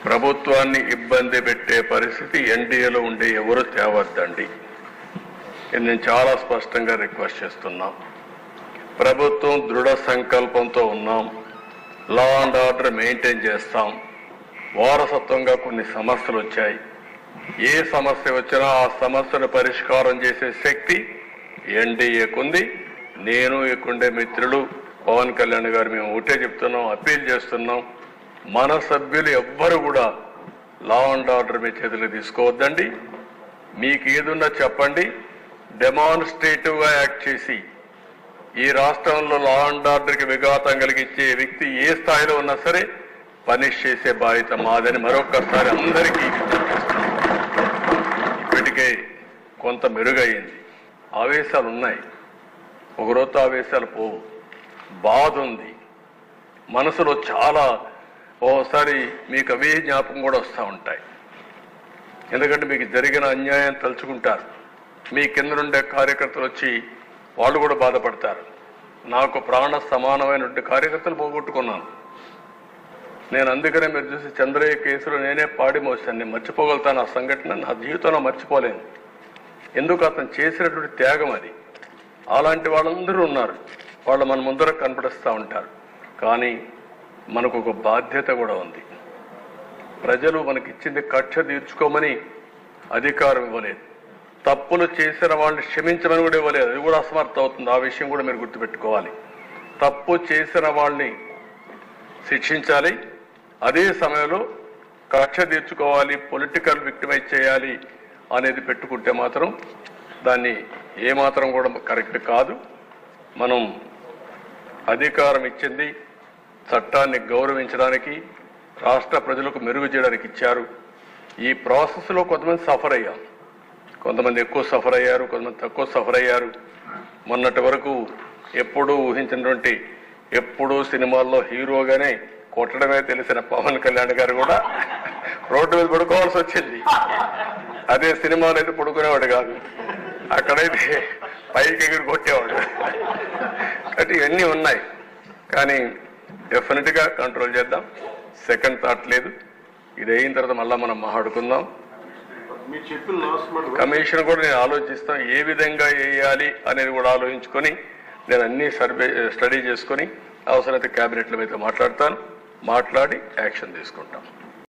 ప్రభుత్వాన్ని ఇబ్బంది పెట్టే పరిస్థితి ఎన్డీఏలో ఉండే ఎవరు తేవద్దండి. ఇది నేను చాలా స్పష్టంగా రిక్వెస్ట్ చేస్తున్నాం. ప్రభుత్వం దృఢ సంకల్పంతో ఉన్నాం. లా అండ్ ఆర్డర్ మెయింటైన్ చేస్తాం. వారసత్వంగా కొన్ని సమస్యలు వచ్చాయి. ఏ సమస్య వచ్చినా ఆ సమస్యను పరిష్కారం చేసే శక్తి ఎన్డీఏకుంది. నేను ఇక్కడే మిత్రులు పవన్ కళ్యాణ్ గారు మేము ఒకటే చెప్తున్నాం, అప్పీల్ చేస్తున్నాం. మన సభ్యులు ఎవ్వరు కూడా లా అండ్ ఆర్డర్ మీ చేతులకు తీసుకోవద్దండి. మీకు ఏదున్నా చెప్పండి. డెమాన్స్ట్రేటివ్గా యాక్ట్ చేసి ఈ రాష్ట్రంలో లా అండ్ ఆర్డర్కి విఘాతం కలిగించే వ్యక్తి ఏ స్థాయిలో ఉన్నా సరే పనిష్ చేసే బాధ్యత మాదని మరొక్కసారి అందరికీ ఇప్పటికే కొంత మెరుగైంది. ఆవేశాలు ఉన్నాయి, ఒకరోజు ఆవేశాలు పోవు. బాధ ఉంది మనసులో చాలా. ఓసారి మీకు అవే జ్ఞాపకం కూడా వస్తూ ఉంటాయి. ఎందుకంటే మీకు జరిగిన అన్యాయం తలుచుకుంటారు. మీ కింద ఉండే కార్యకర్తలు వచ్చి వాళ్ళు కూడా బాధపడతారు. నాకు ప్రాణ సమానమైనటువంటి కార్యకర్తలు పోగొట్టుకున్నాను నేను. అందుకనే మీరు చూసి చంద్రయ్య కేసులో నేనే పాడి మోసాను. నేను మర్చిపోగలుగుతాను ఆ సంఘటన, నా జీవితంలో మర్చిపోలేను. ఎందుకు అతను చేసినటువంటి త్యాగం అది. అలాంటి వాళ్ళందరూ ఉన్నారు, వాళ్ళు మన ముందర కనపడిస్తూ ఉంటారు. కానీ మనకు ఒక బాధ్యత కూడా ఉంది. ప్రజలు మనకిచ్చింది కక్ష తీర్చుకోమని అధికారం ఇవ్వలేదు. తప్పులు చేసిన వాళ్ళని క్షమించమని కూడా ఇవ్వలేదు. అది కూడా అసమర్థ అవుతుంది. ఆ విషయం కూడా మీరు గుర్తుపెట్టుకోవాలి. తప్పు చేసిన వాళ్ళని శిక్షించాలి, అదే సమయంలో కక్ష తీర్చుకోవాలి, పొలిటికల్ విక్టిమైజ్ చేయాలి అనేది పెట్టుకుంటే మాత్రం దాన్ని ఏమాత్రం కూడా కరెక్ట్ కాదు. మనం అధికారం ఇచ్చింది చట్టాన్ని గౌరవించడానికి, రాష్ట్ర ప్రజలకు మెరుగు చేయడానికి ఇచ్చారు. ఈ ప్రాసెస్లో కొంతమంది సఫర్ అయ్యాం, కొంతమంది ఎక్కువ సఫర్ అయ్యారు, కొంతమంది తక్కువ సఫర్ అయ్యారు. మొన్నటి వరకు ఎప్పుడూ ఊహించినటువంటి, ఎప్పుడూ సినిమాల్లో హీరోగానే కొట్టడమే తెలిసిన పవన్ కళ్యాణ్ గారు కూడా రోడ్డు మీద పడుకోవాల్సి వచ్చింది. అదే సినిమాలో అయితే పడుకునేవాడు కాదు, అక్కడైతే పైకి ఎగిరి కొట్టేవాడు. కాబట్టి ఇవన్నీ ఉన్నాయి. కానీ డెఫినెట్గా కంట్రోల్ చేద్దాం. సెకండ్ థాట్ లేదు. ఇది అయిన తర్వాత మళ్ళీ మనం మాట్లాడుకుందాం. కమిషన్ కూడా నేను ఆలోచిస్తాను, ఏ విధంగా వేయాలి అనేది కూడా ఆలోచించుకొని నేను అన్ని స్టడీ చేసుకొని అవసరమైతే క్యాబినెట్లో అయితే మాట్లాడతాను, మాట్లాడి యాక్షన్ తీసుకుంటాం.